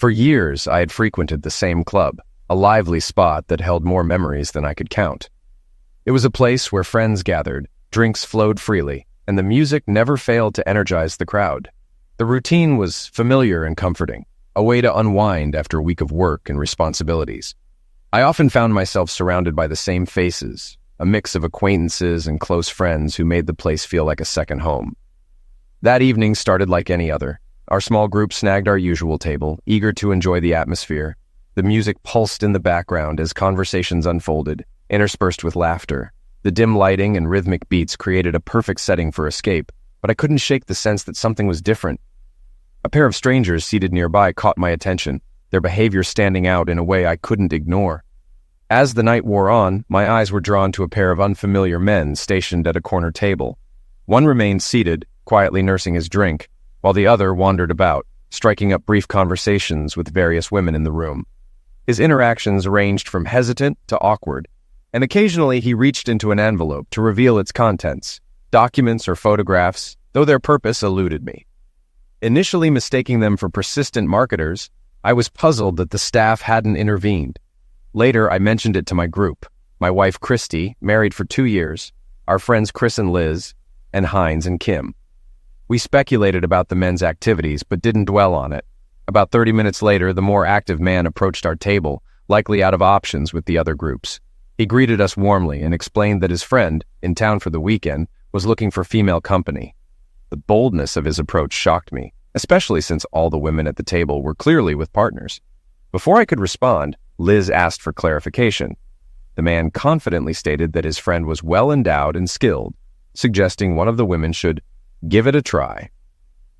For years, I had frequented the same club, a lively spot that held more memories than I could count. It was a place where friends gathered, drinks flowed freely, and the music never failed to energize the crowd. The routine was familiar and comforting, a way to unwind after a week of work and responsibilities. I often found myself surrounded by the same faces, a mix of acquaintances and close friends who made the place feel like a second home. That evening started like any other. Our small group snagged our usual table, eager to enjoy the atmosphere. The music pulsed in the background as conversations unfolded, interspersed with laughter. The dim lighting and rhythmic beats created a perfect setting for escape, but I couldn't shake the sense that something was different. A pair of strangers seated nearby caught my attention, their behavior standing out in a way I couldn't ignore. As the night wore on, my eyes were drawn to a pair of unfamiliar men stationed at a corner table. One remained seated, quietly nursing his drink, while the other wandered about, striking up brief conversations with various women in the room. His interactions ranged from hesitant to awkward, and occasionally he reached into an envelope to reveal its contents, documents or photographs, though their purpose eluded me. Initially mistaking them for persistent marketers, I was puzzled that the staff hadn't intervened. Later, I mentioned it to my group, my wife Christy, married for 2 years, our friends Chris and Liz, and Heinz and Kim. We speculated about the men's activities, but didn't dwell on it. About 30 minutes later, the more active man approached our table, likely out of options with the other groups. He greeted us warmly and explained that his friend, in town for the weekend, was looking for female company. The boldness of his approach shocked me, especially since all the women at the table were clearly with partners. Before I could respond, Liz asked for clarification. The man confidently stated that his friend was well endowed and skilled, suggesting one of the women should give it a try.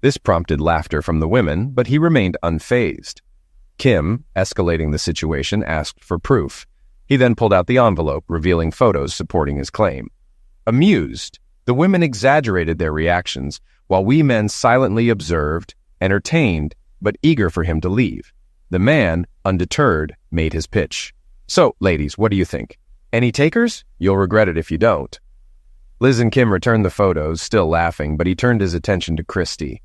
This prompted laughter from the women, but he remained unfazed. Kim, escalating the situation, asked for proof. He then pulled out the envelope, revealing photos supporting his claim. Amused, the women exaggerated their reactions, while we men silently observed, entertained, but eager for him to leave. The man, undeterred, made his pitch. So, ladies, what do you think? Any takers? You'll regret it if you don't. Liz and Kim returned the photos, still laughing, but he turned his attention to Christy.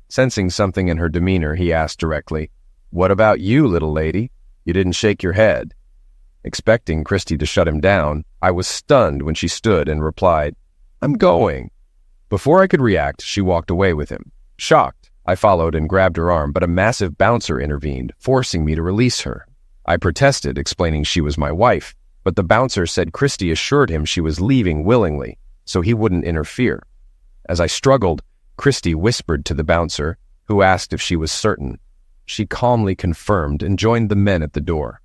Sensing something in her demeanor, he asked directly, "What about you, little lady? You didn't shake your head." Expecting Christy to shut him down, I was stunned when she stood and replied, "I'm going." Before I could react, she walked away with him. Shocked, I followed and grabbed her arm, but a massive bouncer intervened, forcing me to release her. I protested, explaining she was my wife, but the bouncer said Christy assured him she was leaving willingly, so he wouldn't interfere. As I struggled, Christy whispered to the bouncer, who asked if she was certain. She calmly confirmed and joined the men at the door.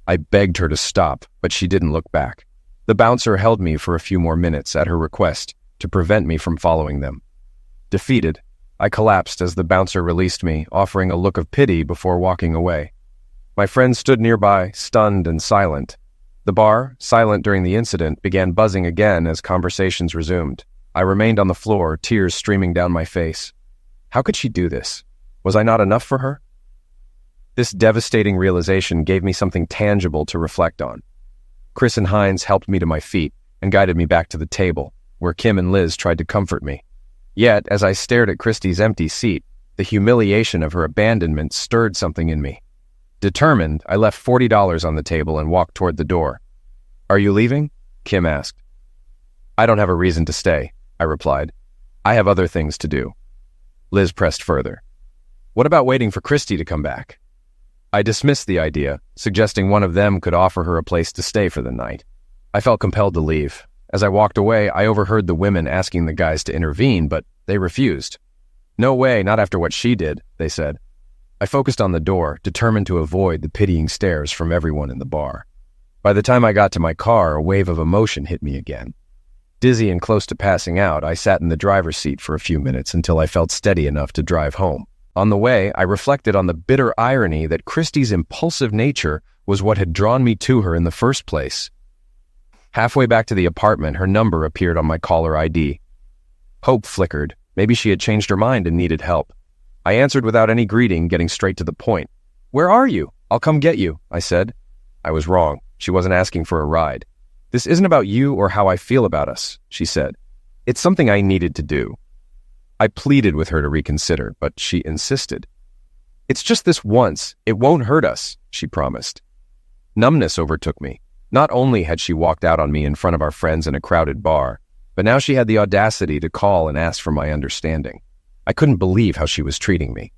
I begged her to stop, but she didn't look back. The bouncer held me for a few more minutes at her request to prevent me from following them. Defeated, I collapsed as the bouncer released me, offering a look of pity before walking away. My friends stood nearby, stunned and silent. The bar, silent during the incident, began buzzing again as conversations resumed. I remained on the floor, tears streaming down my face. How could she do this? Was I not enough for her? This devastating realization gave me something tangible to reflect on. Chris and Heinz helped me to my feet and guided me back to the table, where Kim and Liz tried to comfort me. Yet, as I stared at Christy's empty seat, the humiliation of her abandonment stirred something in me. Determined, I left $40 on the table and walked toward the door. "Are you leaving?" Kim asked. "I don't have a reason to stay," I replied. "I have other things to do." Liz pressed further. "What about waiting for Christy to come back?" I dismissed the idea, suggesting one of them could offer her a place to stay for the night. I felt compelled to leave. As I walked away, I overheard the women asking the guys to intervene, but they refused. "No way, not after what she did," they said. I focused on the door, determined to avoid the pitying stares from everyone in the bar. By the time I got to my car, a wave of emotion hit me again. Dizzy and close to passing out, I sat in the driver's seat for a few minutes until I felt steady enough to drive home. On the way, I reflected on the bitter irony that Christy's impulsive nature was what had drawn me to her in the first place. Halfway back to the apartment, her number appeared on my caller ID. Hope flickered. Maybe she had changed her mind and needed help. I answered without any greeting, getting straight to the point. "Where are you? I'll come get you," I said. I was wrong. She wasn't asking for a ride. "This isn't about you or how I feel about us," she said. "It's something I needed to do." I pleaded with her to reconsider, but she insisted. "It's just this once. It won't hurt us," she promised. Numbness overtook me. Not only had she walked out on me in front of our friends in a crowded bar, but now she had the audacity to call and ask for my understanding. I couldn't believe how she was treating me.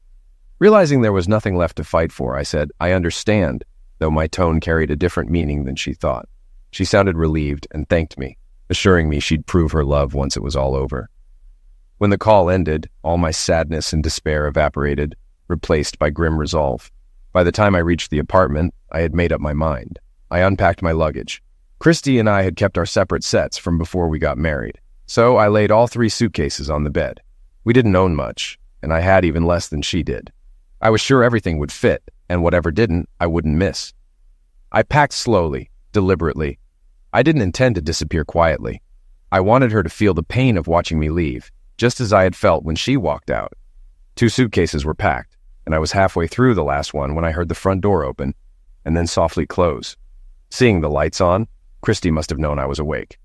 Realizing there was nothing left to fight for, I said, "I understand," though my tone carried a different meaning than she thought. She sounded relieved and thanked me, assuring me she'd prove her love once it was all over. When the call ended, all my sadness and despair evaporated, replaced by grim resolve. By the time I reached the apartment, I had made up my mind. I unpacked my luggage. Christy and I had kept our separate sets from before we got married, so I laid all 3 suitcases on the bed. We didn't own much, and I had even less than she did. I was sure everything would fit, and whatever didn't, I wouldn't miss. I packed slowly, deliberately. I didn't intend to disappear quietly. I wanted her to feel the pain of watching me leave, just as I had felt when she walked out. 2 suitcases were packed, and I was halfway through the last one when I heard the front door open, and then softly close. Seeing the lights on, Christy must have known I was awake.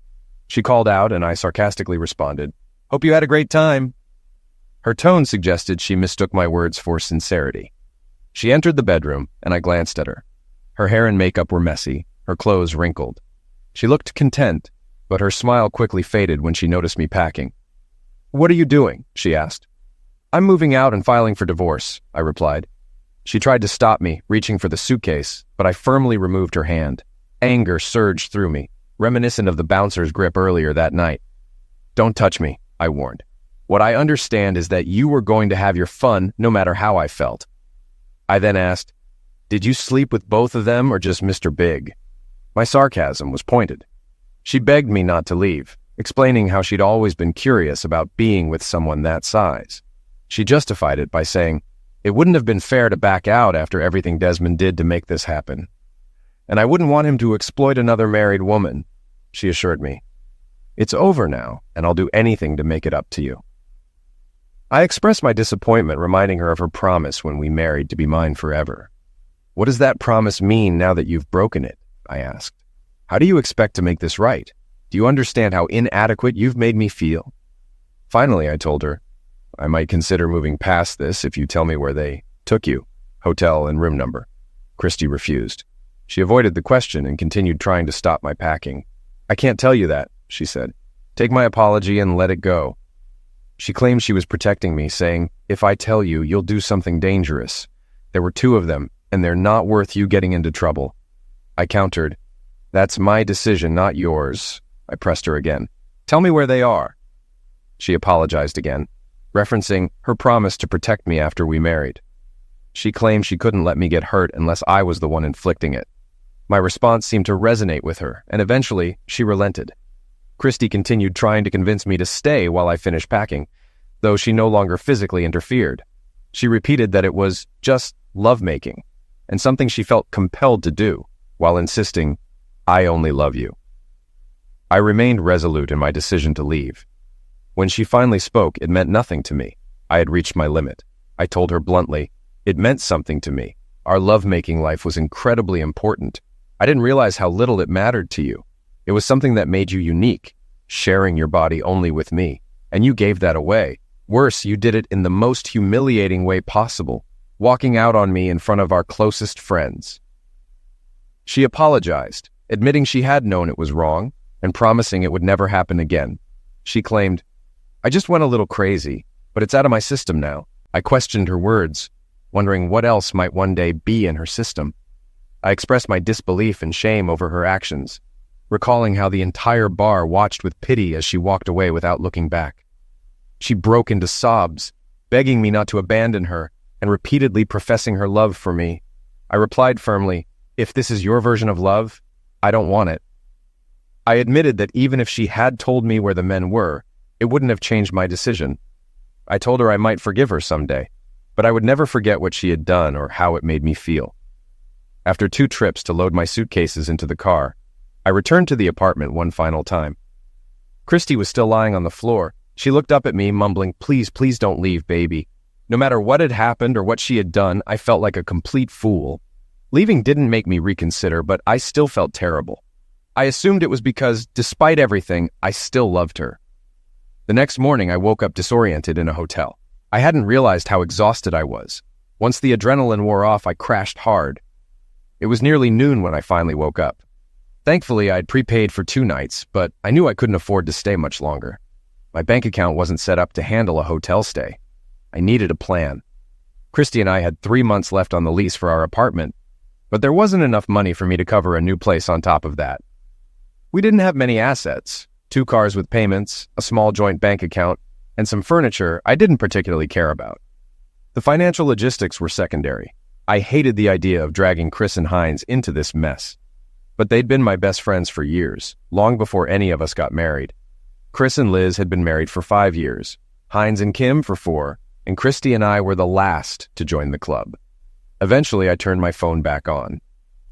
She called out, and I sarcastically responded, "Hope you had a great time." Her tone suggested she mistook my words for sincerity. She entered the bedroom, and I glanced at her. Her hair and makeup were messy, her clothes wrinkled. She looked content, but her smile quickly faded when she noticed me packing. "What are you doing?" she asked. "I'm moving out and filing for divorce," I replied. She tried to stop me, reaching for the suitcase, but I firmly removed her hand. Anger surged through me, reminiscent of the bouncer's grip earlier that night. "Don't touch me," I warned. "What I understand is that you were going to have your fun no matter how I felt." I then asked, "Did you sleep with both of them or just Mr. Big?" My sarcasm was pointed. She begged me not to leave, explaining how she'd always been curious about being with someone that size. She justified it by saying, "It wouldn't have been fair to back out after everything Desmond did to make this happen. And I wouldn't want him to exploit another married woman," she assured me. "It's over now, and I'll do anything to make it up to you." I expressed my disappointment, reminding her of her promise when we married to be mine forever. "What does that promise mean now that you've broken it?" I asked. "How do you expect to make this right? Do you understand how inadequate you've made me feel?" Finally, I told her, "I might consider moving past this if you tell me where they took you, hotel and room number." Christy refused. She avoided the question and continued trying to stop my packing. "I can't tell you that," she said. "Take my apology and let it go." She claimed she was protecting me, saying, "If I tell you, you'll do something dangerous. There were 2 of them, and they're not worth you getting into trouble." I countered, "That's my decision, not yours." I pressed her again. "Tell me where they are." She apologized again, referencing her promise to protect me after we married. She claimed she couldn't let me get hurt unless I was the one inflicting it. My response seemed to resonate with her, and eventually she relented. Christy continued trying to convince me to stay while I finished packing, though she no longer physically interfered. She repeated that it was just lovemaking, and something she felt compelled to do, while insisting, "I only love you." I remained resolute in my decision to leave. When she finally spoke, it meant nothing to me. I had reached my limit. I told her bluntly, "It meant something to me. Our lovemaking life was incredibly important. I didn't realize how little it mattered to you. It was something that made you unique, sharing your body only with me, and you gave that away. Worse, you did it in the most humiliating way possible, walking out on me in front of our closest friends." She apologized, admitting she had known it was wrong, and promising it would never happen again. She claimed, "I just went a little crazy, but it's out of my system now." I questioned her words, wondering what else might one day be in her system. I expressed my disbelief and shame over her actions, recalling how the entire bar watched with pity as she walked away without looking back. She broke into sobs, begging me not to abandon her and repeatedly professing her love for me. I replied firmly, "If this is your version of love, I don't want it." I admitted that even if she had told me where the men were, it wouldn't have changed my decision. I told her I might forgive her someday, but I would never forget what she had done or how it made me feel. After 2 trips to load my suitcases into the car, I returned to the apartment one final time. Christy was still lying on the floor. She looked up at me, mumbling, "Please, please don't leave, baby." No matter what had happened or what she had done, I felt like a complete fool. Leaving didn't make me reconsider, but I still felt terrible. I assumed it was because, despite everything, I still loved her. The next morning, I woke up disoriented in a hotel. I hadn't realized how exhausted I was. Once the adrenaline wore off, I crashed hard. It was nearly noon when I finally woke up. Thankfully, I'd prepaid for 2 nights, but I knew I couldn't afford to stay much longer. My bank account wasn't set up to handle a hotel stay. I needed a plan. Christy and I had 3 months left on the lease for our apartment, but there wasn't enough money for me to cover a new place on top of that. We didn't have many assets: 2 cars with payments, a small joint bank account, and some furniture I didn't particularly care about. The financial logistics were secondary. I hated the idea of dragging Chris and Hines into this mess. But they'd been my best friends for years, long before any of us got married. Chris and Liz had been married for 5 years, Hines and Kim for 4, and Christy and I were the last to join the club. Eventually, I turned my phone back on.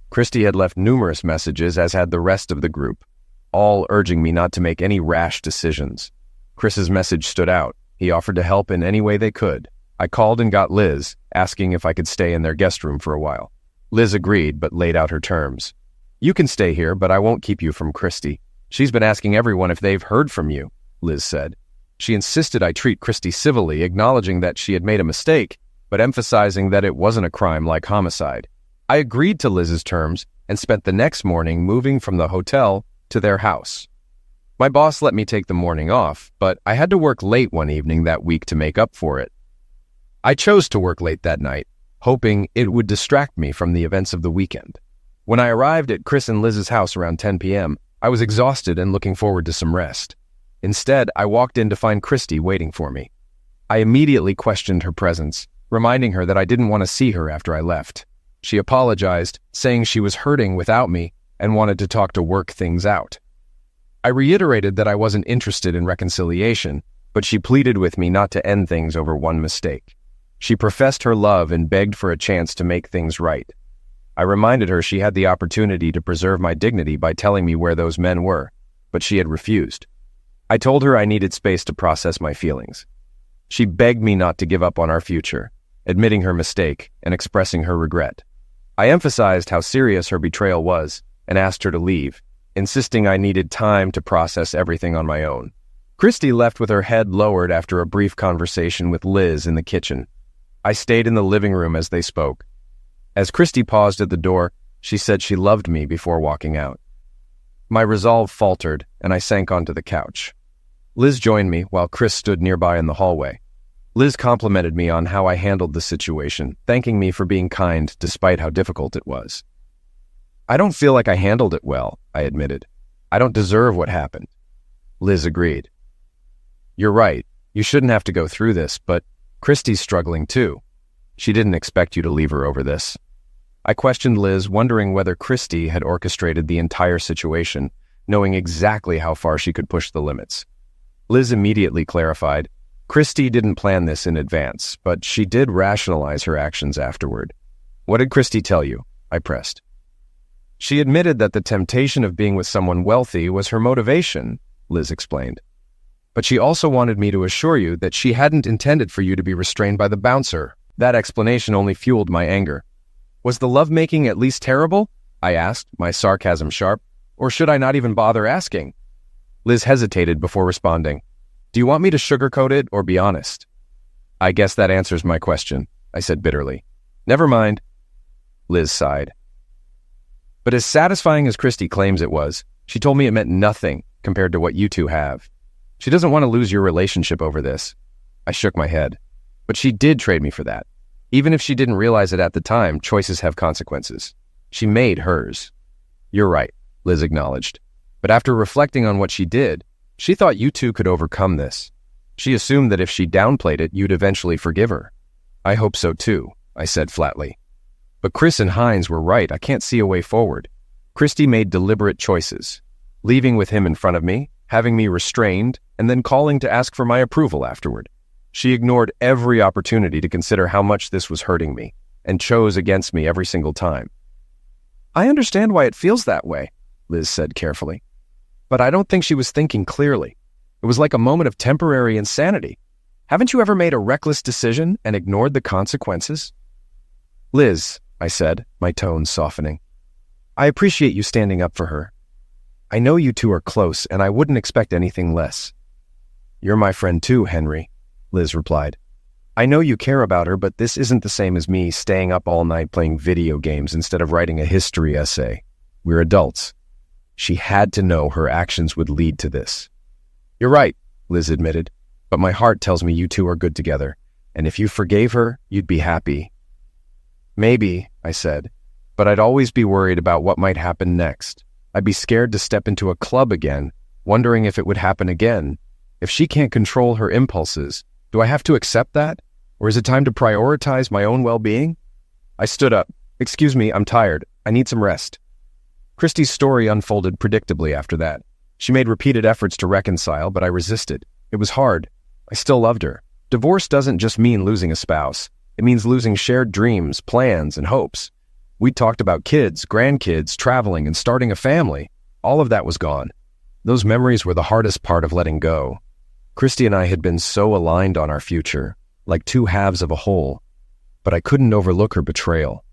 Christy had left numerous messages, as had the rest of the group, all urging me not to make any rash decisions. Chris's message stood out. He offered to help in any way they could. I called and got Liz, asking if I could stay in their guest room for a while. Liz agreed, but laid out her terms. "You can stay here, but I won't keep you from Christy. She's been asking everyone if they've heard from you," Liz said. She insisted I treat Christy civilly, acknowledging that she had made a mistake, but emphasizing that it wasn't a crime like homicide. I agreed to Liz's terms and spent the next morning moving from the hotel to their house. My boss let me take the morning off, but I had to work late one evening that week to make up for it. I chose to work late that night, hoping it would distract me from the events of the weekend. When I arrived at Chris and Liz's house around 10 p.m., I was exhausted and looking forward to some rest. Instead, I walked in to find Christy waiting for me. I immediately questioned her presence, reminding her that I didn't want to see her after I left. She apologized, saying she was hurting without me and wanted to talk to work things out. I reiterated that I wasn't interested in reconciliation, but she pleaded with me not to end things over one mistake. She professed her love and begged for a chance to make things right. I reminded her she had the opportunity to preserve my dignity by telling me where those men were, but she had refused. I told her I needed space to process my feelings. She begged me not to give up on our future, admitting her mistake and expressing her regret. I emphasized how serious her betrayal was and asked her to leave, insisting I needed time to process everything on my own. Christy left with her head lowered after a brief conversation with Liz in the kitchen. I stayed in the living room as they spoke. As Christy paused at the door, she said she loved me before walking out. My resolve faltered, and I sank onto the couch. Liz joined me while Chris stood nearby in the hallway. Liz complimented me on how I handled the situation, thanking me for being kind despite how difficult it was. "I don't feel like I handled it well," I admitted. "I don't deserve what happened." Liz agreed. "You're right. You shouldn't have to go through this, but Christy's struggling too. She didn't expect you to leave her over this." I questioned Liz, wondering whether Christy had orchestrated the entire situation, knowing exactly how far she could push the limits. Liz immediately clarified, "Christy didn't plan this in advance, but she did rationalize her actions afterward." "What did Christy tell you?" I pressed. "She admitted that the temptation of being with someone wealthy was her motivation," Liz explained. "But she also wanted me to assure you that she hadn't intended for you to be restrained by the bouncer." That explanation only fueled my anger. "Was the lovemaking at least terrible?" I asked, my sarcasm sharp. "Or should I not even bother asking?" Liz hesitated before responding. "Do you want me to sugarcoat it or be honest?" "I guess that answers my question," I said bitterly. "Never mind." Liz sighed. "But as satisfying as Christy claims it was, she told me it meant nothing compared to what you two have. She doesn't want to lose your relationship over this." I shook my head. "But she did trade me for that. Even if she didn't realize it at the time, choices have consequences. She made hers." "You're right," Liz acknowledged. "But after reflecting on what she did, she thought you two could overcome this. She assumed that if she downplayed it, you'd eventually forgive her." "I hope so too," I said flatly. "But Chris and Hines were right. I can't see a way forward. Christy made deliberate choices, leaving with him in front of me, having me restrained, and then calling to ask for my approval afterward. She ignored every opportunity to consider how much this was hurting me, and chose against me every single time." "I understand why it feels that way," Liz said carefully. "But I don't think she was thinking clearly. It was like a moment of temporary insanity. Haven't you ever made a reckless decision and ignored the consequences?" "Liz," I said, my tone softening, "I appreciate you standing up for her. I know you two are close, and I wouldn't expect anything less." "You're my friend too, Henry," Liz replied. I know you care about her, but this isn't the same as me staying up all night playing video games instead of writing a history essay. We're adults. She had to know her actions would lead to this. You're right, Liz admitted, but my heart tells me you two are good together, and if you forgave her, you'd be happy. Maybe, I said, but I'd always be worried about what might happen next. I'd be scared to step into a club again, wondering if it would happen again. If she can't control her impulses, do I have to accept that? Or is it time to prioritize my own well-being? I stood up. Excuse me, I'm tired. I need some rest. Christy's story unfolded predictably after that. She made repeated efforts to reconcile, but I resisted. It was hard. I still loved her. Divorce doesn't just mean losing a spouse. It means losing shared dreams, plans, and hopes. We talked about kids, grandkids, traveling, and starting a family. All of that was gone. Those memories were the hardest part of letting go. Christy and I had been so aligned on our future, like two halves of a whole, but I couldn't overlook her betrayal.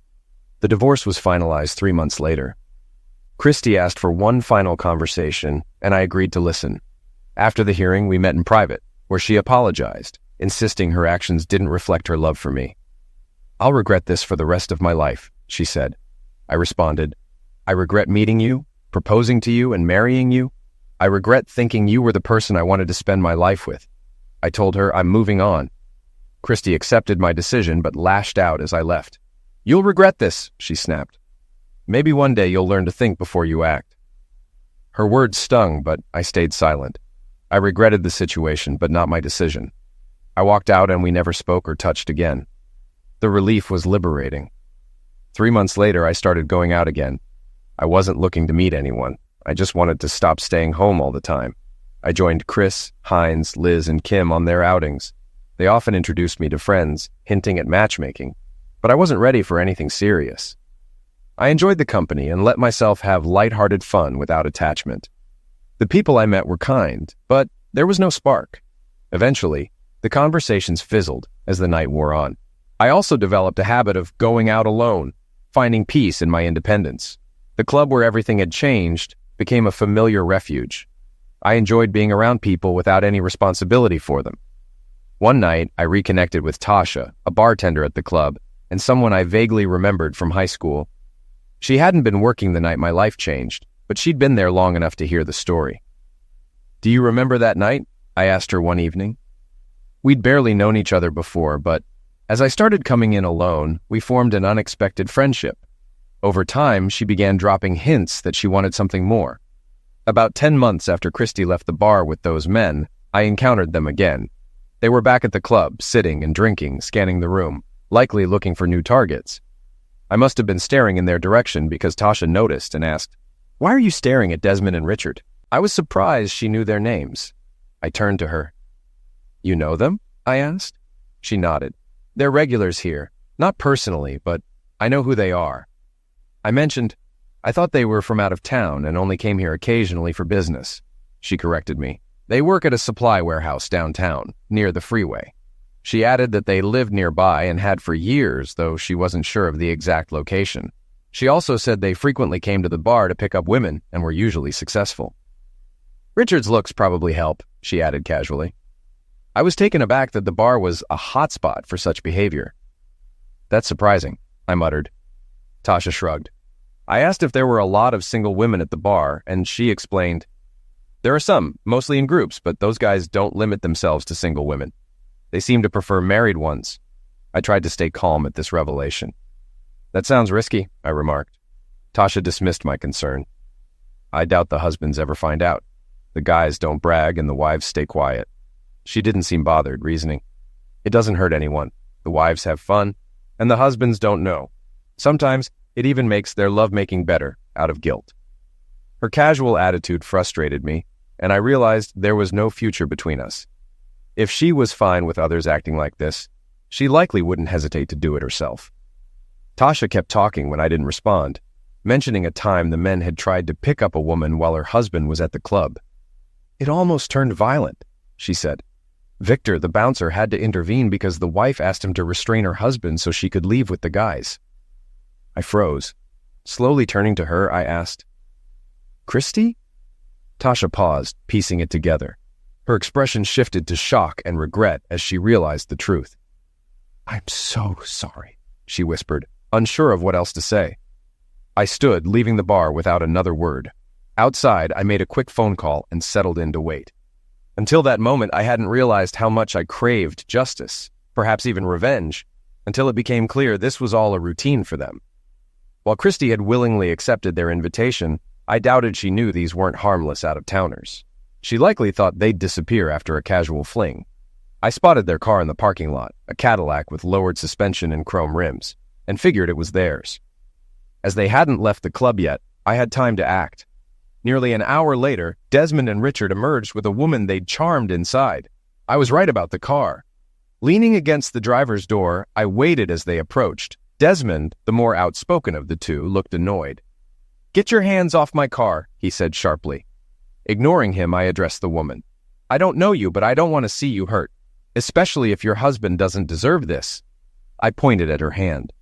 The divorce was finalized 3 months later. Christy asked for one final conversation, and I agreed to listen. After the hearing, we met in private, where she apologized, insisting her actions didn't reflect her love for me. I'll regret this for the rest of my life, she said. I responded, I regret meeting you, proposing to you, and marrying you. I regret thinking you were the person I wanted to spend my life with. I told her I'm moving on. Christy accepted my decision, but lashed out as I left. You'll regret this, she snapped. Maybe one day you'll learn to think before you act. Her words stung, but I stayed silent. I regretted the situation, but not my decision. I walked out and we never spoke or touched again. The relief was liberating. 3 months later, I started going out again. I wasn't looking to meet anyone. I just wanted to stop staying home all the time. I joined Chris, Hines, Liz, and Kim on their outings. They often introduced me to friends, hinting at matchmaking, but I wasn't ready for anything serious. I enjoyed the company and let myself have lighthearted fun without attachment. The people I met were kind, but there was no spark. Eventually, the conversations fizzled as the night wore on. I also developed a habit of going out alone, finding peace in my independence. The club where everything had changed became a familiar refuge. I enjoyed being around people without any responsibility for them. One night, I reconnected with Tasha, a bartender at the club, and someone I vaguely remembered from high school. She hadn't been working the night my life changed, but she'd been there long enough to hear the story. Do you remember that night? I asked her one evening. We'd barely known each other before, but as I started coming in alone, we formed an unexpected friendship. Over time, she began dropping hints that she wanted something more. About 10 months after Christy left the bar with those men, I encountered them again. They were back at the club, sitting and drinking, scanning the room, likely looking for new targets. I must have been staring in their direction because Tasha noticed and asked, "Why are you staring at Desmond and Richard?" I was surprised she knew their names. I turned to her. You know them? I asked. She nodded. They're regulars here. Not personally, but I know who they are. I mentioned, I thought they were from out of town and only came here occasionally for business. She corrected me. They work at a supply warehouse downtown, near the freeway. She added that they lived nearby and had for years, though she wasn't sure of the exact location. She also said they frequently came to the bar to pick up women and were usually successful. Richard's looks probably help, she added casually. I was taken aback that the bar was a hotspot for such behavior. That's surprising, I muttered. Tasha shrugged. I asked if there were a lot of single women at the bar, and she explained, there are some, mostly in groups, but those guys don't limit themselves to single women. They seem to prefer married ones. I tried to stay calm at this revelation. That sounds risky, I remarked. Tasha dismissed my concern. I doubt the husbands ever find out. The guys don't brag and the wives stay quiet. She didn't seem bothered, reasoning. It doesn't hurt anyone. The wives have fun, and the husbands don't know. Sometimes it even makes their lovemaking better, out of guilt. Her casual attitude frustrated me, and I realized there was no future between us. If she was fine with others acting like this, she likely wouldn't hesitate to do it herself. Tasha kept talking when I didn't respond, mentioning a time the men had tried to pick up a woman while her husband was at the club. It almost turned violent, she said. Victor, the bouncer, had to intervene because the wife asked him to restrain her husband so she could leave with the guys. I froze. Slowly turning to her, I asked, Christy? Tasha paused, piecing it together. Her expression shifted to shock and regret as she realized the truth. "I'm so sorry," she whispered, unsure of what else to say. I stood, leaving the bar without another word. Outside, I made a quick phone call and settled in to wait. Until that moment, I hadn't realized how much I craved justice, perhaps even revenge, until it became clear this was all a routine for them. While Christy had willingly accepted their invitation, I doubted she knew these weren't harmless out-of-towners. She likely thought they'd disappear after a casual fling. I spotted their car in the parking lot, a Cadillac with lowered suspension and chrome rims, and figured it was theirs. As they hadn't left the club yet, I had time to act. Nearly an hour later, Desmond and Richard emerged with a woman they'd charmed inside. I was right about the car. Leaning against the driver's door, I waited as they approached. Desmond, the more outspoken of the two, looked annoyed. "Get your hands off my car," he said sharply. Ignoring him, I addressed the woman. "I don't know you, but I don't want to see you hurt, especially if your husband doesn't deserve this." I pointed at her hand.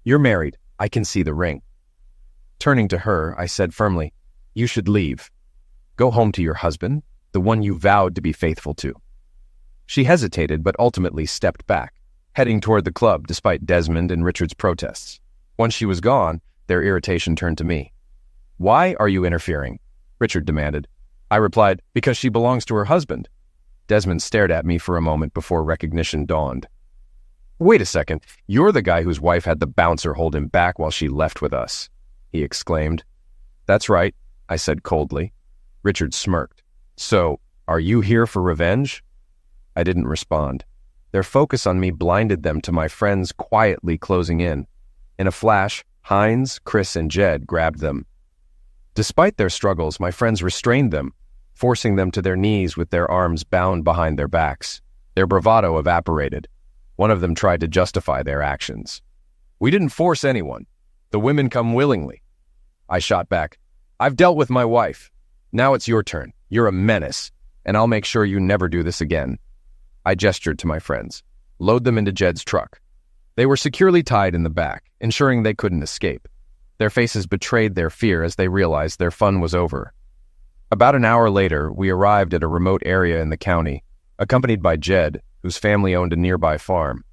"You're married. I can see the ring." Turning to her, I said firmly, "You should leave. Go home to your husband, the one you vowed to be faithful to." She hesitated, but ultimately stepped back, heading toward the club despite Desmond and Richard's protests. Once she was gone, their irritation turned to me. "Why are you interfering?" Richard demanded. I replied, "Because she belongs to her husband." Desmond stared at me for a moment before recognition dawned. "Wait a second, you're the guy whose wife had the bouncer hold him back while she left with us," he exclaimed. "That's right," I said coldly. Richard smirked. "So, are you here for revenge?" I didn't respond. Their focus on me blinded them to my friends quietly closing in. In a flash, Hines, Chris, and Jed grabbed them. Despite their struggles, my friends restrained them, forcing them to their knees with their arms bound behind their backs. Their bravado evaporated. One of them tried to justify their actions. "We didn't force anyone. The women come willingly." I shot back. "I've dealt with my wife. Now it's your turn. You're a menace, and I'll make sure you never do this again." I gestured to my friends. "Load them into Jed's truck." They were securely tied in the back, ensuring they couldn't escape. Their faces betrayed their fear as they realized their fun was over. About an hour later, we arrived at a remote area in the county, accompanied by Jed, whose family owned a nearby farm.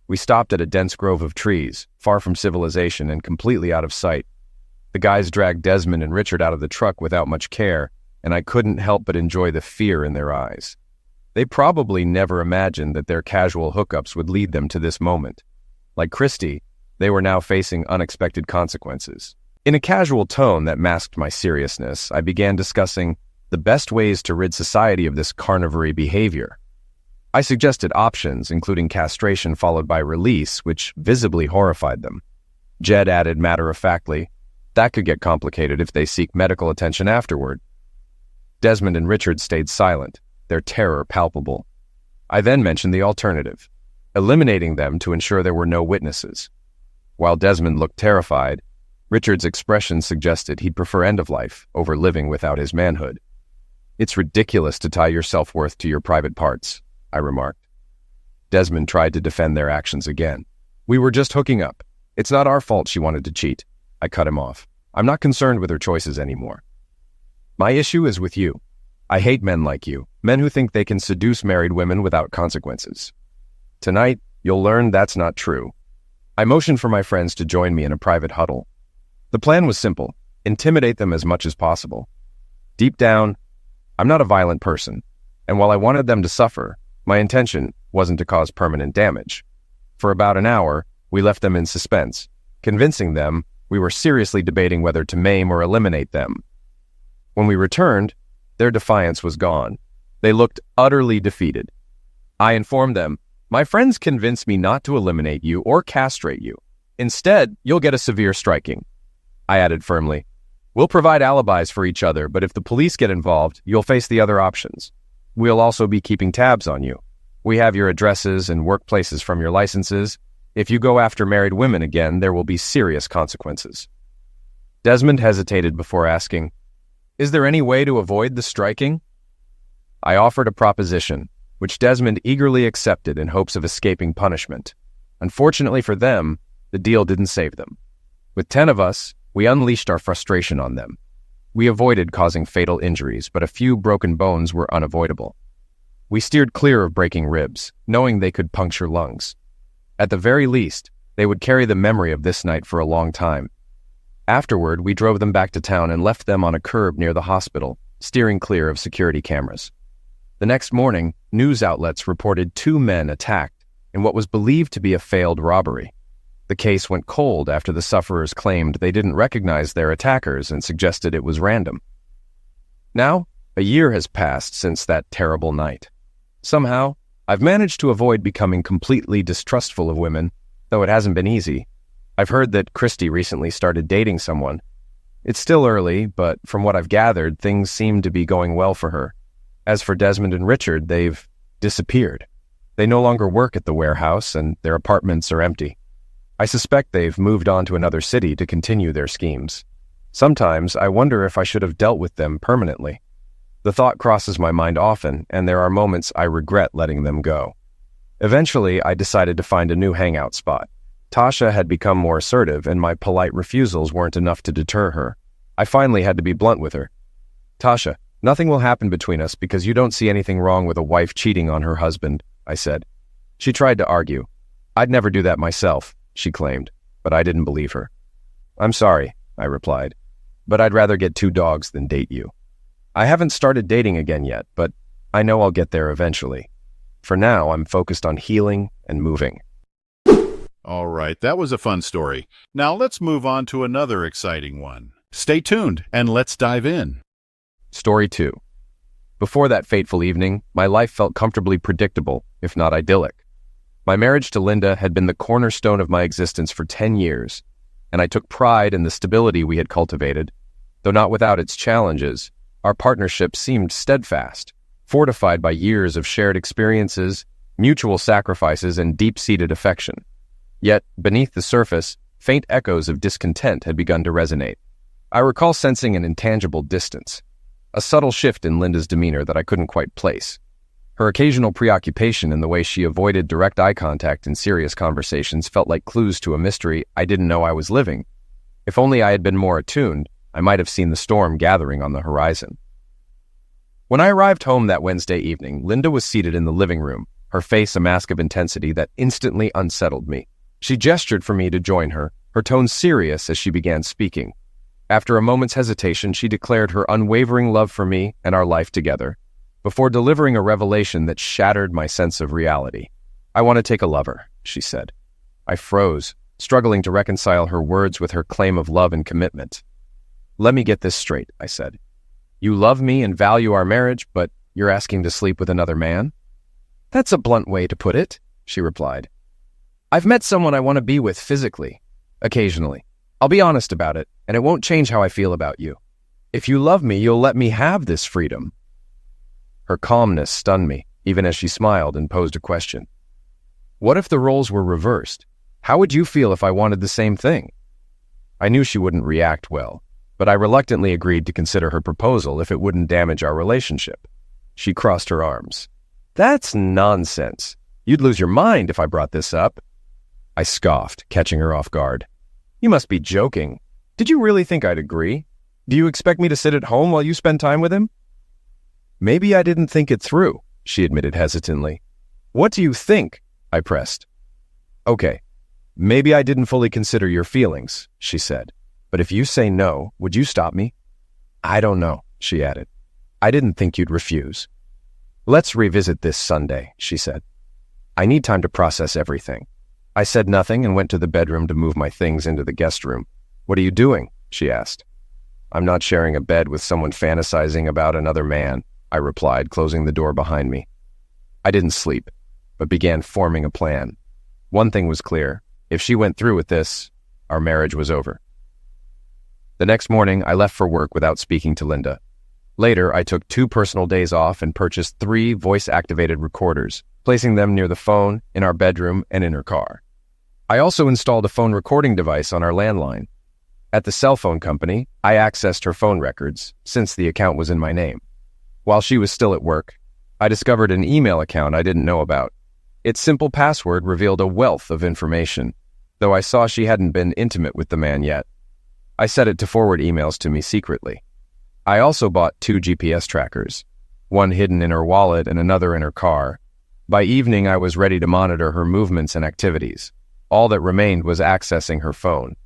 We stopped at a dense grove of trees, far from civilization and completely out of sight. The guys dragged Desmond and Richard out of the truck without much care, and I couldn't help but enjoy the fear in their eyes. They probably never imagined that their casual hookups would lead them to this moment. Like Christy, they were now facing unexpected consequences. In a casual tone that masked my seriousness, I began discussing the best ways to rid society of this carnivory behavior. I suggested options, including castration followed by release, which visibly horrified them. Jed added matter-of-factly, "That could get complicated if they seek medical attention afterward." Desmond and Richard stayed silent, their terror palpable. I then mentioned the alternative, eliminating them to ensure there were no witnesses. While Desmond looked terrified, Richard's expression suggested he'd prefer end-of-life over living without his manhood. "It's ridiculous to tie your self-worth to your private parts," I remarked. Desmond tried to defend their actions again. "We were just hooking up. It's not our fault she wanted to cheat." I cut him off. "I'm not concerned with her choices anymore. My issue is with you. I hate men like you, men who think they can seduce married women without consequences. Tonight, you'll learn that's not true." I motioned for my friends to join me in a private huddle. The plan was simple: intimidate them as much as possible. Deep down, I'm not a violent person, and while I wanted them to suffer, my intention wasn't to cause permanent damage. For about an hour, we left them in suspense, convincing them we were seriously debating whether to maim or eliminate them. When we returned, their defiance was gone. They looked utterly defeated. I informed them, "My friends convinced me not to eliminate you or castrate you. Instead, you'll get a severe striking." I added firmly, "We'll provide alibis for each other, but if the police get involved, you'll face the other options. We'll also be keeping tabs on you. We have your addresses and workplaces from your licenses. If you go after married women again, there will be serious consequences." Desmond hesitated before asking, "Is there any way to avoid the striking?" I offered a proposition, which Desmond eagerly accepted in hopes of escaping punishment. Unfortunately for them, the deal didn't save them. With 10 of us, we unleashed our frustration on them. We avoided causing fatal injuries, but a few broken bones were unavoidable. We steered clear of breaking ribs, knowing they could puncture lungs. At the very least, they would carry the memory of this night for a long time. Afterward, we drove them back to town and left them on a curb near the hospital, steering clear of security cameras. The next morning, news outlets reported 2 men attacked in what was believed to be a failed robbery. The case went cold after the sufferers claimed they didn't recognize their attackers and suggested it was random. Now, a year has passed since that terrible night. Somehow, I've managed to avoid becoming completely distrustful of women, though it hasn't been easy. I've heard that Christy recently started dating someone. It's still early, but from what I've gathered, things seem to be going well for her. As for Desmond and Richard, they've disappeared. They no longer work at the warehouse, and their apartments are empty. I suspect they've moved on to another city to continue their schemes. Sometimes I wonder if I should have dealt with them permanently. The thought crosses my mind often, and there are moments I regret letting them go. Eventually, I decided to find a new hangout spot. Tasha had become more assertive, and my polite refusals weren't enough to deter her. I finally had to be blunt with her. "Tasha, nothing will happen between us because you don't see anything wrong with a wife cheating on her husband," I said. She tried to argue. "I'd never do that myself," she claimed, but I didn't believe her. "I'm sorry," I replied, "but I'd rather get 2 dogs than date you. I haven't started dating again yet, but I know I'll get there eventually. For now, I'm focused on healing and moving." All right, that was a fun story. Now let's move on to another exciting one. Stay tuned and let's dive in. Story 2. Before that fateful evening, my life felt comfortably predictable, if not idyllic. My marriage to Linda had been the cornerstone of my existence for 10 years, and I took pride in the stability we had cultivated. Though not without its challenges, our partnership seemed steadfast, fortified by years of shared experiences, mutual sacrifices, and deep-seated affection. Yet, beneath the surface, faint echoes of discontent had begun to resonate. I recall sensing an intangible distance, a subtle shift in Linda's demeanor that I couldn't quite place. Her occasional preoccupation in the way she avoided direct eye contact in serious conversations felt like clues to a mystery I didn't know I was living. If only I had been more attuned, I might have seen the storm gathering on the horizon. When I arrived home that Wednesday evening, Linda was seated in the living room, her face a mask of intensity that instantly unsettled me. She gestured for me to join her, her tone serious as she began speaking. After a moment's hesitation, she declared her unwavering love for me and our life together, before delivering a revelation that shattered my sense of reality. "I want to take a lover," she said. I froze, struggling to reconcile her words with her claim of love and commitment. "Let me get this straight," I said. "You love me and value our marriage, but you're asking to sleep with another man?" "That's a blunt way to put it," she replied. "I've met someone I want to be with physically, occasionally. I'll be honest about it, and it won't change how I feel about you. If you love me, you'll let me have this freedom." Her calmness stunned me, even as she smiled and posed a question. "What if the roles were reversed? How would you feel if I wanted the same thing?" I knew she wouldn't react well, but I reluctantly agreed to consider her proposal if it wouldn't damage our relationship. She crossed her arms. "That's nonsense. You'd lose your mind if I brought this up." I scoffed, catching her off guard. "You must be joking. Did you really think I'd agree? Do you expect me to sit at home while you spend time with him?" "Maybe I didn't think it through," she admitted hesitantly. "What do you think?" I pressed. "Okay, maybe I didn't fully consider your feelings," she said. "But if you say no, would you stop me?" "I don't know," she added. "I didn't think you'd refuse." "Let's revisit this Sunday," she said. "I need time to process everything." I said nothing and went to the bedroom to move my things into the guest room. "What are you doing?" she asked. "I'm not sharing a bed with someone fantasizing about another man," I replied, closing the door behind me. I didn't sleep, but began forming a plan. One thing was clear. If she went through with this, our marriage was over. The next morning, I left for work without speaking to Linda. Later, I took 2 personal days off and purchased 3 voice-activated recorders, placing them near the phone, in our bedroom, and in her car. I also installed a phone recording device on our landline. At the cell phone company, I accessed her phone records, since the account was in my name. While she was still at work, I discovered an email account I didn't know about. Its simple password revealed a wealth of information, though I saw she hadn't been intimate with the man yet. I set it to forward emails to me secretly. I also bought 2 GPS trackers, one hidden in her wallet and another in her car. By evening, I was ready to monitor her movements and activities. All that remained was accessing her phone.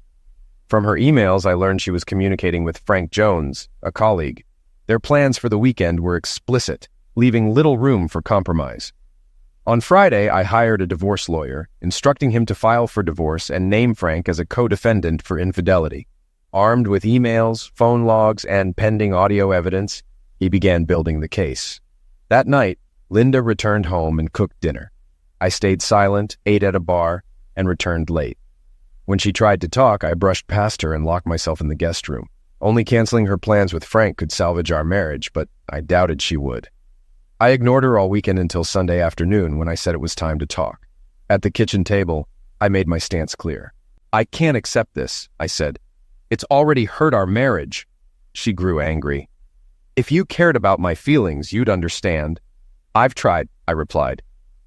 From her emails, I learned she was communicating with Frank Jones, a colleague. Their plans for the weekend were explicit, leaving little room for compromise. On Friday, I hired a divorce lawyer, instructing him to file for divorce and name Frank as a co-defendant for infidelity. Armed with emails, phone logs, and pending audio evidence, he began building the case. That night, Linda returned home and cooked dinner. I stayed silent, ate at a bar, and returned late. When she tried to talk, I brushed past her and locked myself in the guest room. Only canceling her plans with Frank could salvage our marriage, but I doubted she would. I ignored her all weekend until Sunday afternoon when I said it was time to talk. At the kitchen table, I made my stance clear. "I can't accept this," I said. "It's already hurt our marriage." She grew angry. "If you cared about my feelings, you'd understand." "I've tried," I replied,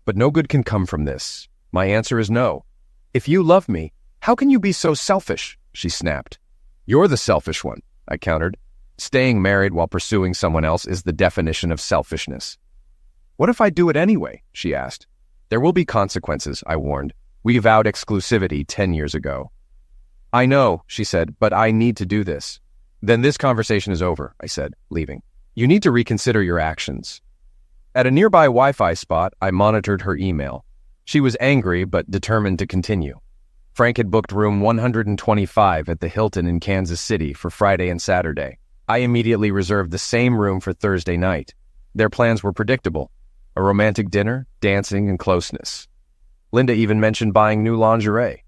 "but no good can come from this. My answer is no." "If you love me, how can you be so selfish?" she snapped. "You're the selfish one," I countered. "Staying married while pursuing someone else is the definition of selfishness." "What if I do it anyway?" she asked. "There will be consequences," I warned. "We vowed exclusivity 10 years ago." "I know," she said, "but I need to do this." "Then this conversation is over," I said, leaving. "You need to reconsider your actions." At a nearby Wi-Fi spot, I monitored her email. She was angry but determined to continue. Frank had booked room 125 at the Hilton in Kansas City for Friday and Saturday. I immediately reserved the same room for Thursday night. Their plans were predictable: a romantic dinner, dancing, and closeness. Linda even mentioned buying new lingerie.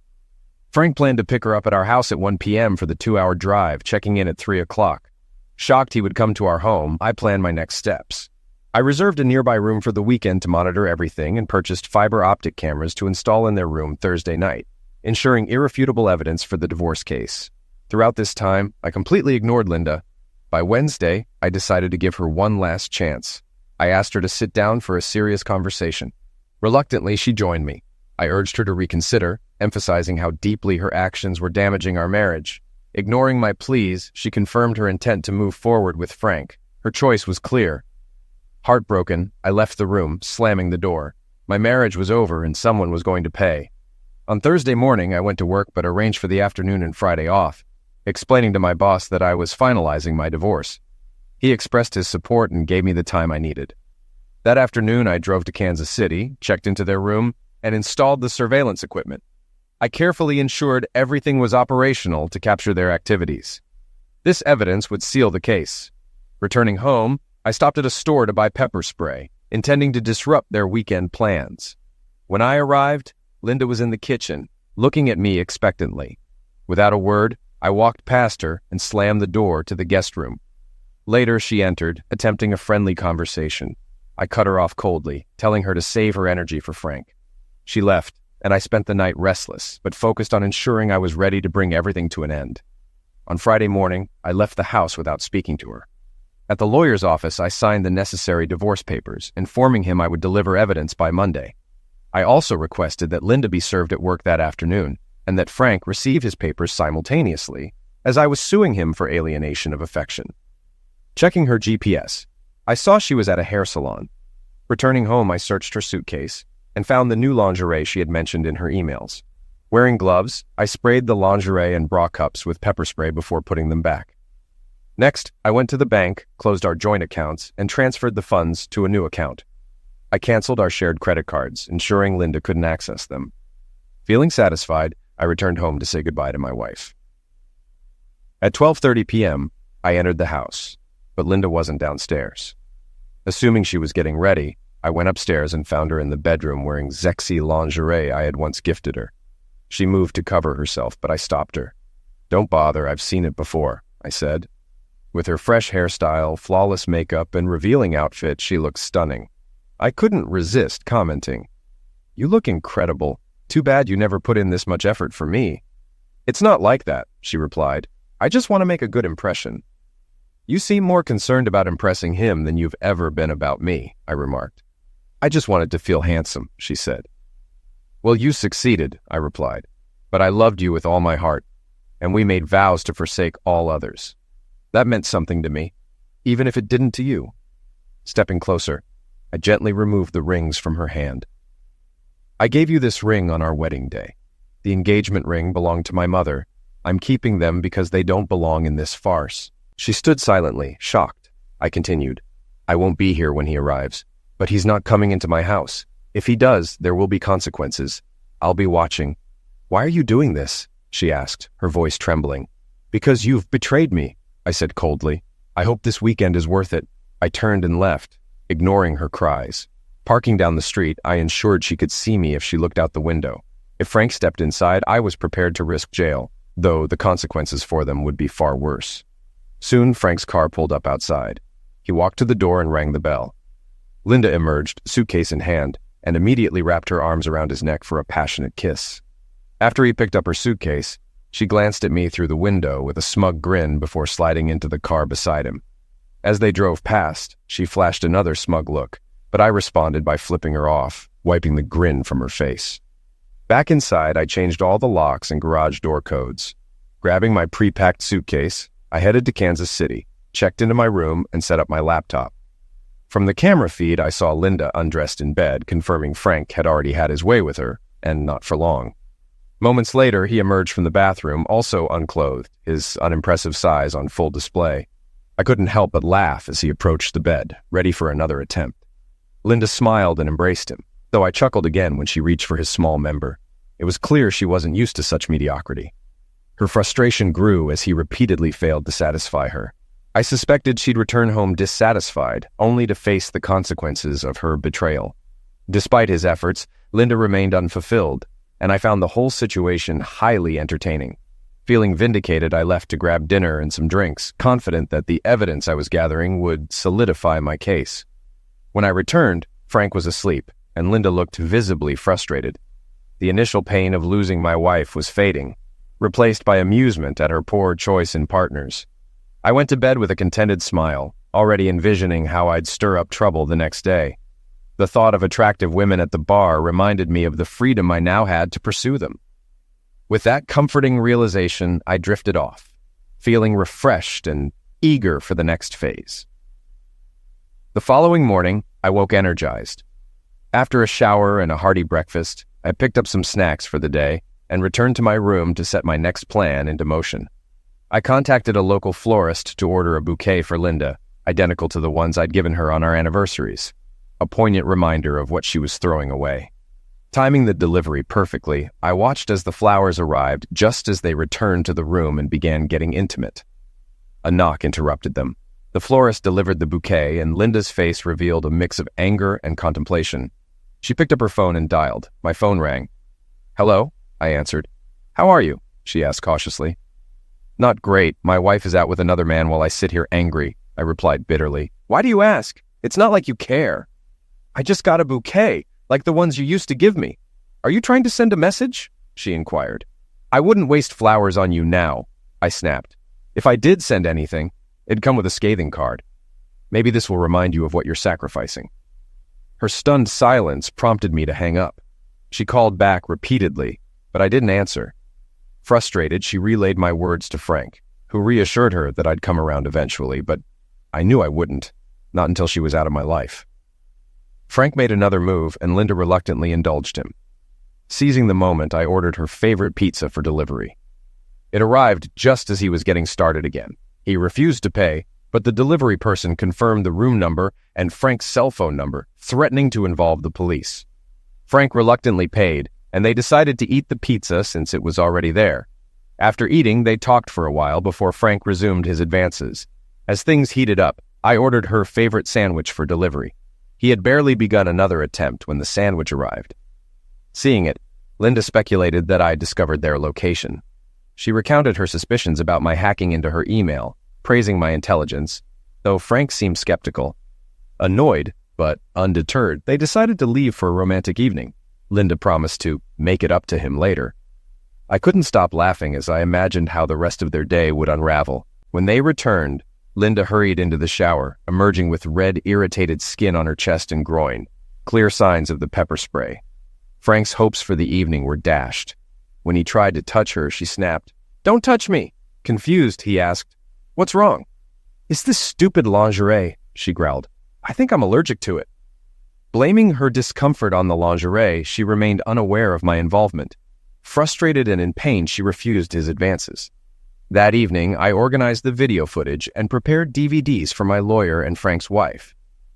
Frank planned to pick her up at our house at 1 p.m. for the 2-hour drive, checking in at 3 o'clock. Shocked he would come to our home, I planned my next steps. I reserved a nearby room for the weekend to monitor everything and purchased fiber optic cameras to install in their room Thursday night, ensuring irrefutable evidence for the divorce case. Throughout this time, I completely ignored Linda. By Wednesday, I decided to give her one last chance. I asked her to sit down for a serious conversation. Reluctantly, she joined me. I urged her to reconsider, emphasizing how deeply her actions were damaging our marriage. Ignoring my pleas, she confirmed her intent to move forward with Frank. Her choice was clear. Heartbroken, I left the room, slamming the door. My marriage was over and someone was going to pay. On Thursday morning, I went to work but arranged for the afternoon and Friday off, explaining to my boss that I was finalizing my divorce. He expressed his support and gave me the time I needed. That afternoon, I drove to Kansas City, checked into their room, and installed the surveillance equipment. I carefully ensured everything was operational to capture their activities. This evidence would seal the case. Returning home, I stopped at a store to buy pepper spray, intending to disrupt their weekend plans. When I arrived, Linda was in the kitchen, looking at me expectantly. Without a word, I walked past her and slammed the door to the guest room. Later, she entered, attempting a friendly conversation. I cut her off coldly, telling her to save her energy for Frank. She left, and I spent the night restless, but focused on ensuring I was ready to bring everything to an end. On Friday morning, I left the house without speaking to her. At the lawyer's office, I signed the necessary divorce papers, informing him I would deliver evidence by Monday. I also requested that Linda be served at work that afternoon, and that Frank receive his papers simultaneously, as I was suing him for alienation of affection. Checking her GPS, I saw she was at a hair salon. Returning home, I searched her suitcase and found the new lingerie she had mentioned in her emails. Wearing gloves, I sprayed the lingerie and bra cups with pepper spray before putting them back. Next, I went to the bank, closed our joint accounts, and transferred the funds to a new account. I canceled our shared credit cards, ensuring Linda couldn't access them. Feeling satisfied, I returned home to say goodbye to my wife. At 12:30 p.m., I entered the house, but Linda wasn't downstairs. Assuming she was getting ready, I went upstairs and found her in the bedroom wearing sexy lingerie I had once gifted her. She moved to cover herself, but I stopped her. "Don't bother, I've seen it before," I said. With her fresh hairstyle, flawless makeup, and revealing outfit, she looked stunning. I couldn't resist commenting, "You look incredible. Too bad you never put in this much effort for me." "It's not like that," she replied. "I just want to make a good impression." "You seem more concerned about impressing him than you've ever been about me," I remarked. "I just wanted to feel handsome," she said. "Well, you succeeded," I replied. "But I loved you with all my heart, and we made vows to forsake all others. That meant something to me, even if it didn't to you." Stepping closer, I gently removed the rings from her hand. I gave you this ring on our wedding day. The engagement ring belonged to my mother. I'm keeping them because they don't belong in this farce. She stood silently, shocked. I continued, I won't be here when he arrives, but he's not coming into my house. If he does, there will be consequences. I'll be watching. Why are you doing this? She asked, her voice trembling. Because you've betrayed me, I said coldly. I hope this weekend is worth it. I turned and left, ignoring her cries. Parking down the street, I ensured she could see me if she looked out the window. If Frank stepped inside, I was prepared to risk jail, though the consequences for them would be far worse. Soon, Frank's car pulled up outside. He walked to the door and rang the bell. Linda emerged, suitcase in hand, and immediately wrapped her arms around his neck for a passionate kiss. After he picked up her suitcase, she glanced at me through the window with a smug grin before sliding into the car beside him. As they drove past, she flashed another smug look, but I responded by flipping her off, wiping the grin from her face. Back inside, I changed all the locks and garage door codes. Grabbing my pre-packed suitcase, I headed to Kansas City, checked into my room, and set up my laptop. From the camera feed, I saw Linda undressed in bed, confirming Frank had already had his way with her, and not for long. Moments later, he emerged from the bathroom, also unclothed, his unimpressive size on full display. I couldn't help but laugh as he approached the bed, ready for another attempt. Linda smiled and embraced him, though I chuckled again when she reached for his small member. It was clear she wasn't used to such mediocrity. Her frustration grew as he repeatedly failed to satisfy her. I suspected she'd return home dissatisfied, only to face the consequences of her betrayal. Despite his efforts, Linda remained unfulfilled, and I found the whole situation highly entertaining. Feeling vindicated, I left to grab dinner and some drinks, confident that the evidence I was gathering would solidify my case. When I returned, Frank was asleep, and Linda looked visibly frustrated. The initial pain of losing my wife was fading, replaced by amusement at her poor choice in partners. I went to bed with a contented smile, already envisioning how I'd stir up trouble the next day. The thought of attractive women at the bar reminded me of the freedom I now had to pursue them. With that comforting realization, I drifted off, feeling refreshed and eager for the next phase. The following morning, I woke energized. After a shower and a hearty breakfast, I picked up some snacks for the day and returned to my room to set my next plan into motion. I contacted a local florist to order a bouquet for Linda, identical to the ones I'd given her on our anniversaries, a poignant reminder of what she was throwing away. Timing the delivery perfectly, I watched as the flowers arrived just as they returned to the room and began getting intimate. A knock interrupted them. The florist delivered the bouquet, and Linda's face revealed a mix of anger and contemplation. She picked up her phone and dialed. My phone rang. "Hello?" I answered. "How are you?" she asked cautiously. "Not great. My wife is out with another man while I sit here angry," I replied bitterly. "Why do you ask? It's not like you care." "I just got a bouquet, like the ones you used to give me. Are you trying to send a message?" she inquired. "I wouldn't waste flowers on you now," I snapped. "If I did send anything, it'd come with a scathing card. Maybe this will remind you of what you're sacrificing." Her stunned silence prompted me to hang up. She called back repeatedly, but I didn't answer. Frustrated, she relayed my words to Frank, who reassured her that I'd come around eventually, but I knew I wouldn't, not until she was out of my life. Frank made another move, and Linda reluctantly indulged him. Seizing the moment, I ordered her favorite pizza for delivery. It arrived just as he was getting started again. He refused to pay, but the delivery person confirmed the room number and Frank's cell phone number, threatening to involve the police. Frank reluctantly paid, and they decided to eat the pizza since it was already there. After eating, they talked for a while before Frank resumed his advances. As things heated up, I ordered her favorite sandwich for delivery. He had barely begun another attempt when the sandwich arrived. Seeing it, Linda speculated that I discovered their location. She recounted her suspicions about my hacking into her email, praising my intelligence, though Frank seemed skeptical. Annoyed, but undeterred, they decided to leave for a romantic evening. Linda promised to make it up to him later. I couldn't stop laughing as I imagined how the rest of their day would unravel. When they returned, Linda hurried into the shower, emerging with red, irritated skin on her chest and groin, clear signs of the pepper spray. Frank's hopes for the evening were dashed. When he tried to touch her, she snapped, "Don't touch me!" Confused, he asked, "What's wrong?" "It's this stupid lingerie," she growled. "I think I'm allergic to it." Blaming her discomfort on the lingerie, she remained unaware of my involvement. Frustrated and in pain, she refused his advances. That evening, I organized the video footage and prepared DVDs for my lawyer and Frank's wife.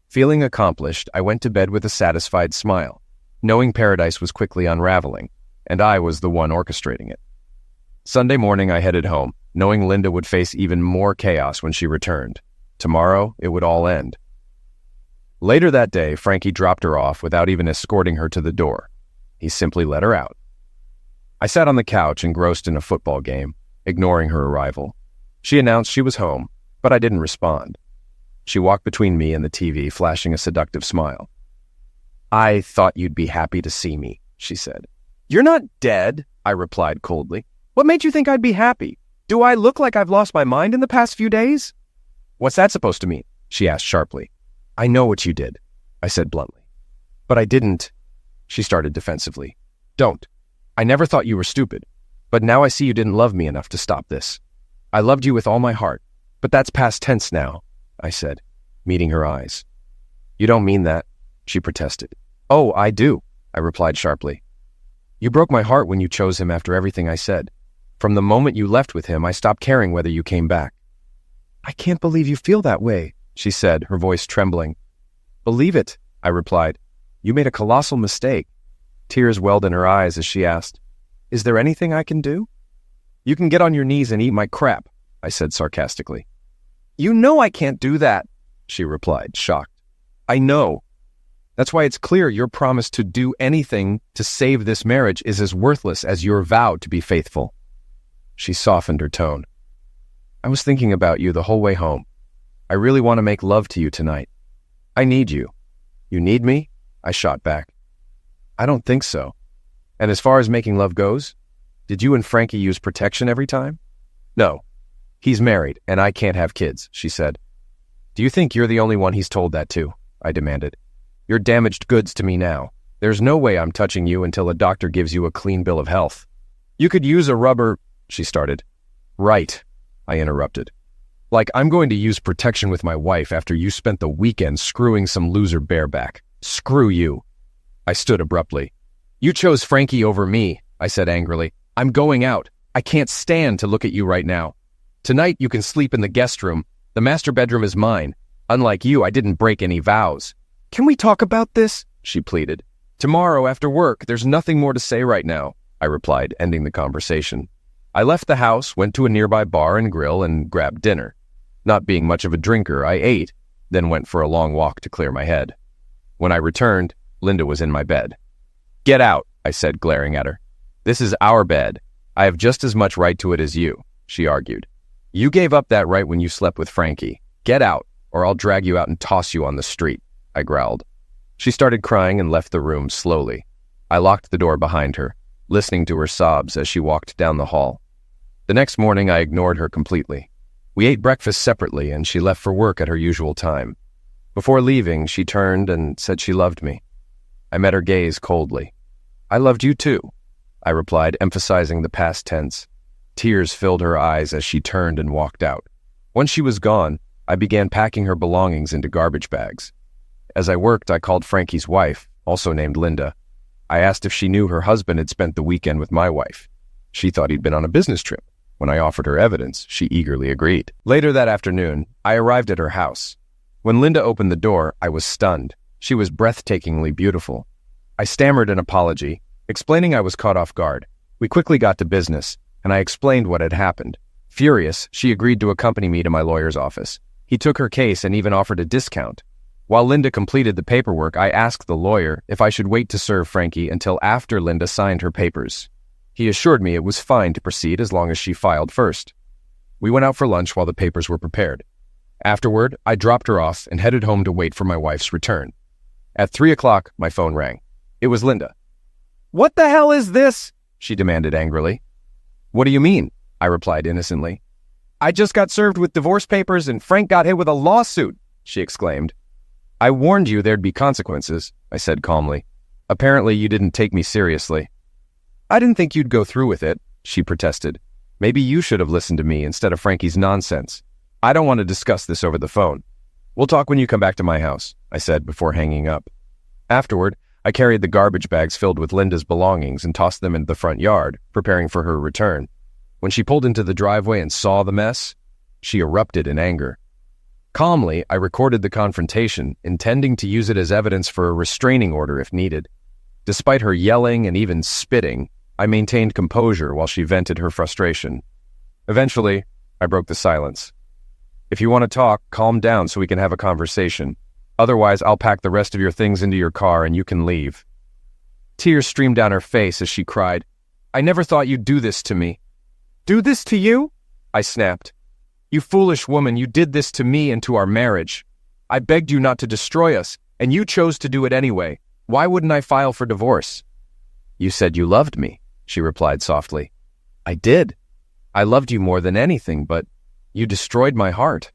Feeling accomplished, I went to bed with a satisfied smile, knowing paradise was quickly unraveling, and I was the one orchestrating it. Sunday morning, I headed home, knowing Linda would face even more chaos when she returned. Tomorrow, it would all end. Later that day, Frankie dropped her off without even escorting her to the door. He simply let her out. I sat on the couch engrossed in a football game, ignoring her arrival. She announced she was home, but I didn't respond. She walked between me and the TV, flashing a seductive smile. "I thought you'd be happy to see me," she said. "You're not dead," I replied coldly. "What made you think I'd be happy? Do I look like I've lost my mind in the past few days?" "What's that supposed to mean?" she asked sharply. "I know what you did," I said bluntly. "But I didn't," she started defensively. "Don't. I never thought you were stupid, but now I see you didn't love me enough to stop this. I loved you with all my heart, but that's past tense now," I said, meeting her eyes. "You don't mean that," she protested. "Oh, I do," I replied sharply. "You broke my heart when you chose him after everything I said. From the moment you left with him, I stopped caring whether you came back." "I can't believe you feel that way," she said, her voice trembling. "Believe it," I replied. "You made a colossal mistake." Tears welled in her eyes as she asked, "Is there anything I can do?" "You can get on your knees and eat my crap," I said sarcastically. "You know I can't do that," she replied, shocked. "I know. That's why it's clear your promise to do anything to save this marriage is as worthless as your vow to be faithful." She softened her tone. "I was thinking about you the whole way home. I really want to make love to you tonight. I need you." "You need me?" I shot back. "I don't think so. And as far as making love goes, did you and Frankie use protection every time?" "No. He's married, and I can't have kids," she said. "Do you think you're the only one he's told that to?" I demanded. "You're damaged goods to me now. There's no way I'm touching you until a doctor gives you a clean bill of health." "You could use a rubber," she started. "Right," I interrupted. "Like I'm going to use protection with my wife after you spent the weekend screwing some loser bareback. Screw you." I stood abruptly. "You chose Frankie over me," I said angrily. "I'm going out. I can't stand to look at you right now. Tonight you can sleep in the guest room. The master bedroom is mine. Unlike you, I didn't break any vows." "Can we talk about this?" she pleaded. "Tomorrow after work, there's nothing more to say right now," I replied, ending the conversation. I left the house, went to a nearby bar and grill, and grabbed dinner. Not being much of a drinker, I ate, then went for a long walk to clear my head. When I returned, Linda was in my bed. "Get out," I said, glaring at her. "This is our bed. I have just as much right to it as you," she argued. "You gave up that right when you slept with Frankie. Get out, or I'll drag you out and toss you on the street," I growled. She started crying and left the room slowly. I locked the door behind her, listening to her sobs as she walked down the hall. The next morning, I ignored her completely. We ate breakfast separately, and she left for work at her usual time. Before leaving, she turned and said she loved me. I met her gaze coldly. "I loved you too," I replied, emphasizing the past tense. Tears filled her eyes as she turned and walked out. Once she was gone, I began packing her belongings into garbage bags. As I worked, I called Frankie's wife, also named Linda. I asked if she knew her husband had spent the weekend with my wife. She thought he'd been on a business trip. When I offered her evidence, she eagerly agreed. Later that afternoon, I arrived at her house. When Linda opened the door, I was stunned. She was breathtakingly beautiful. I stammered an apology, explaining I was caught off guard. We quickly got to business, and I explained what had happened. Furious, she agreed to accompany me to my lawyer's office. He took her case and even offered a discount. While Linda completed the paperwork, I asked the lawyer if I should wait to serve Frankie until after Linda signed her papers. He assured me it was fine to proceed as long as she filed first. We went out for lunch while the papers were prepared. Afterward, I dropped her off and headed home to wait for my wife's return. At 3 o'clock, my phone rang. It was Linda. "What the hell is this?" she demanded angrily. "What do you mean?" I replied innocently. "I just got served with divorce papers and Frank got hit with a lawsuit," she exclaimed. "I warned you there'd be consequences," I said calmly. "Apparently you didn't take me seriously." "I didn't think you'd go through with it," she protested. "Maybe you should have listened to me instead of Frankie's nonsense. I don't want to discuss this over the phone. We'll talk when you come back to my house," I said before hanging up. Afterward, I carried the garbage bags filled with Linda's belongings and tossed them into the front yard, preparing for her return. When she pulled into the driveway and saw the mess, she erupted in anger. Calmly, I recorded the confrontation, intending to use it as evidence for a restraining order if needed. Despite her yelling and even spitting, I maintained composure while she vented her frustration. Eventually, I broke the silence. If you want to talk, calm down so we can have a conversation. Otherwise, I'll pack the rest of your things into your car and you can leave. Tears streamed down her face as she cried, "I never thought you'd do this to me." "Do this to you?" I snapped. "You foolish woman, you did this to me and to our marriage. I begged you not to destroy us, and you chose to do it anyway. Why wouldn't I file for divorce?" "You said you loved me," she replied softly. "I did. I loved you more than anything, but you destroyed my heart.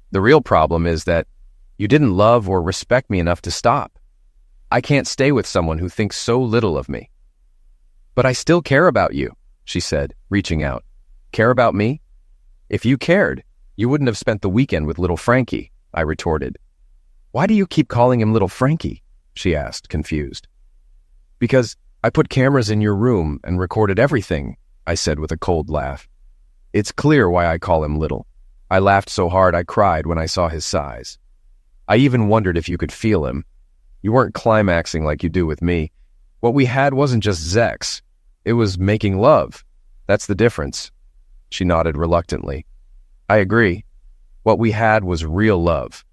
The real problem is that you didn't love or respect me enough to stop. I can't stay with someone who thinks so little of me." "But I still care about you," she said, reaching out. "Care about me? If you cared, you wouldn't have spent the weekend with little Frankie," I retorted. "Why do you keep calling him little Frankie?" she asked, confused. "Because I put cameras in your room and recorded everything," I said with a cold laugh. "It's clear why I call him little. I laughed so hard I cried when I saw his size. I even wondered if you could feel him. You weren't climaxing like you do with me. What we had wasn't just sex. It was making love. That's the difference." She nodded reluctantly. "I agree. What we had was real love."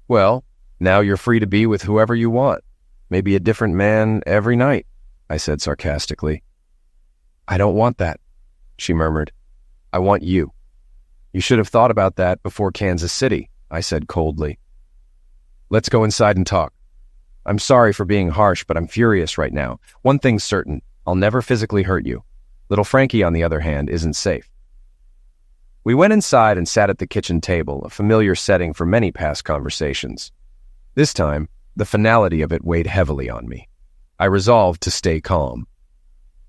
"Well, now you're free to be with whoever you want. Maybe a different man every night," I said sarcastically. "I don't want that," she murmured. "I want you." "You should have thought about that before Kansas City," I said coldly. "Let's go inside and talk. I'm sorry for being harsh, but I'm furious right now. One thing's certain, I'll never physically hurt you. Little Frankie, on the other hand, isn't safe." We went inside and sat at the kitchen table, a familiar setting for many past conversations. This time, the finality of it weighed heavily on me. I resolved to stay calm.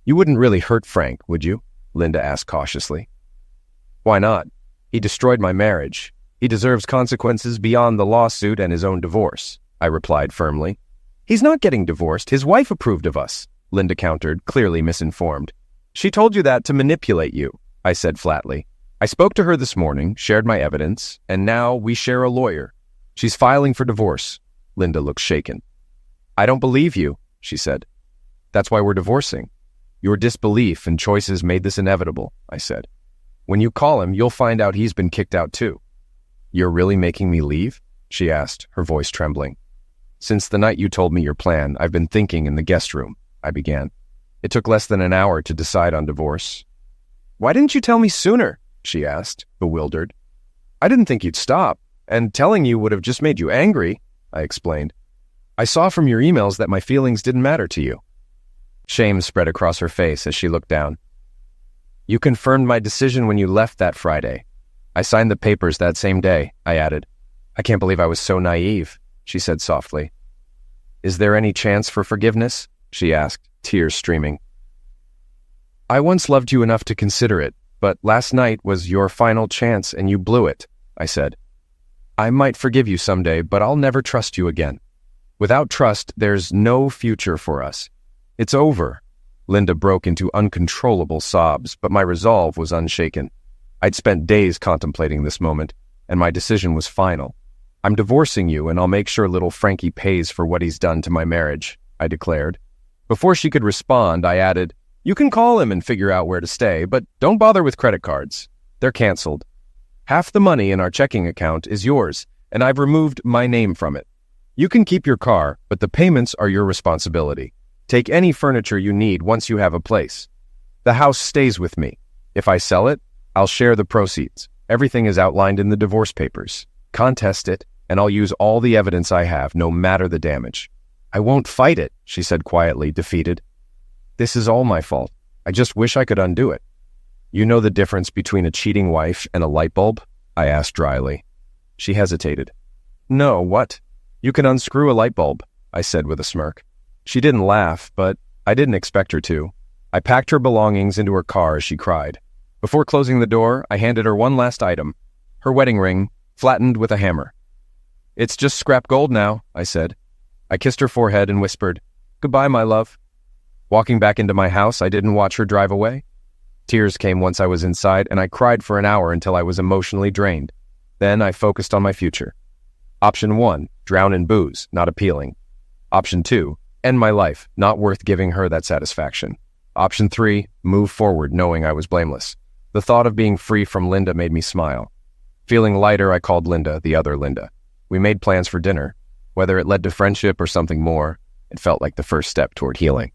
"You wouldn't really hurt Frank, would you?" Linda asked cautiously. "Why not? He destroyed my marriage. He deserves consequences beyond the lawsuit and his own divorce," I replied firmly. "He's not getting divorced. His wife approved of us," Linda countered, clearly misinformed. "She told you that to manipulate you," I said flatly. "I spoke to her this morning, shared my evidence, and now we share a lawyer. She's filing for divorce." Linda looked shaken. "I don't believe you," she said. "That's why we're divorcing. Your disbelief and choices made this inevitable," I said. "When you call him, you'll find out he's been kicked out too." "You're really making me leave?" she asked, her voice trembling. "Since the night you told me your plan, I've been thinking in the guest room," I began. "It took less than an hour to decide on divorce." "Why didn't you tell me sooner?" she asked, bewildered. "I didn't think you'd stop, and telling you would have just made you angry," I explained. "I saw from your emails that my feelings didn't matter to you." Shame spread across her face as she looked down. "You confirmed my decision when you left that Friday. I signed the papers that same day," I added. "I can't believe I was so naive," she said softly. "Is there any chance for forgiveness?" she asked, tears streaming. "I once loved you enough to consider it, but last night was your final chance and you blew it," I said. "I might forgive you someday, but I'll never trust you again. Without trust, there's no future for us. It's over." Linda broke into uncontrollable sobs, but my resolve was unshaken. I'd spent days contemplating this moment, and my decision was final. "I'm divorcing you, and I'll make sure little Frankie pays for what he's done to my marriage," I declared. Before she could respond, I added, "You can call him and figure out where to stay, but don't bother with credit cards. They're canceled. Half the money in our checking account is yours, and I've removed my name from it. You can keep your car, but the payments are your responsibility. Take any furniture you need once you have a place. The house stays with me. If I sell it, I'll share the proceeds. Everything is outlined in the divorce papers. Contest it, and I'll use all the evidence I have, no matter the damage." "I won't fight it," she said quietly, defeated. "This is all my fault. I just wish I could undo it." "You know the difference between a cheating wife and a light bulb?" I asked dryly. She hesitated. "No, what?" "You can unscrew a light bulb," I said with a smirk. She didn't laugh, but I didn't expect her to. I packed her belongings into her car as she cried. Before closing the door, I handed her one last item, her wedding ring, flattened with a hammer. "It's just scrap gold now," I said. I kissed her forehead and whispered, "Goodbye, my love." Walking back into my house, I didn't watch her drive away. Tears came once I was inside, and I cried for an hour until I was emotionally drained. Then I focused on my future. Option 1, drown in booze, not appealing. Option 2, end my life, not worth giving her that satisfaction. Option 3, move forward knowing I was blameless. The thought of being free from Linda made me smile. Feeling lighter, I called Linda, the other Linda. We made plans for dinner. Whether it led to friendship or something more, it felt like the first step toward healing.